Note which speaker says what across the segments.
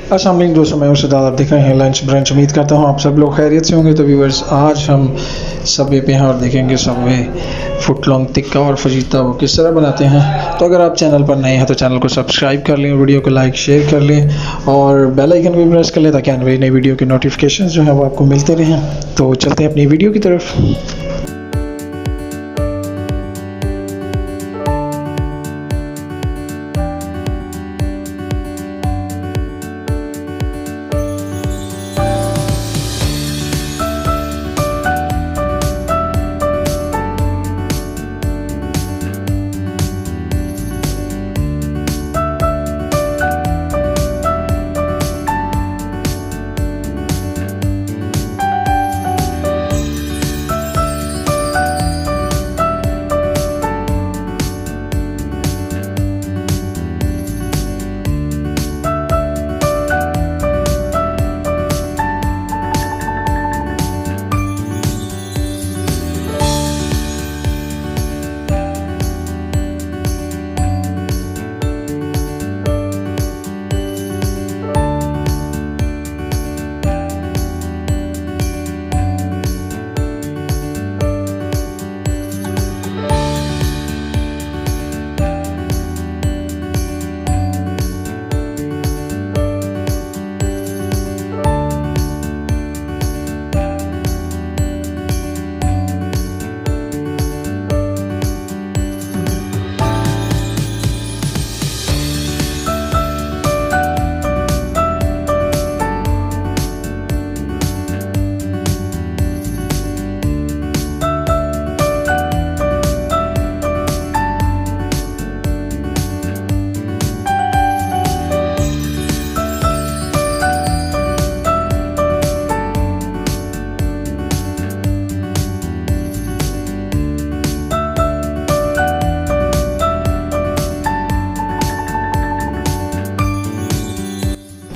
Speaker 1: अस्सलाम वालेकुम दोस्तों, मैं उसे आप देख रहे हैं लंच ब्रंच। उम्मीद करता हूँ आप सब लोग खैरियत से होंगे। तो व्यूअर्स, आज हम सबवे पे हैं और देखेंगे सबवे फुटलॉन्ग तिक्का और फजीता वो किस तरह बनाते हैं। तो अगर आप चैनल पर नए हैं तो चैनल को सब्सक्राइब कर लें, वीडियो को लाइक शेयर कर लें और बेल आइकन भी प्रेस कर लें ताकि आने वाली नई वीडियो के नोटिफिकेशन जो है वो आपको मिलते रहें। तो चलते हैं अपनी वीडियो की तरफ।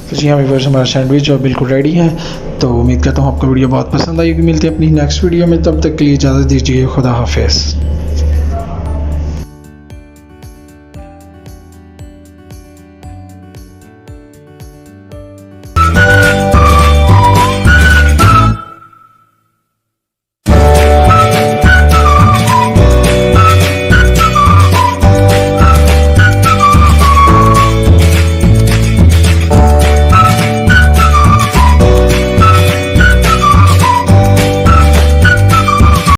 Speaker 1: तो जी हाँ व्यूअर्स, हमारा सैंडविच जो बिल्कुल रेडी है। तो उम्मीद करता हूँ आपको वीडियो बहुत पसंद आएगी। मिलते हैं अपनी नेक्स्ट वीडियो में, तब तक के लिए इजाज़त दीजिए। खुदा हाफिज़।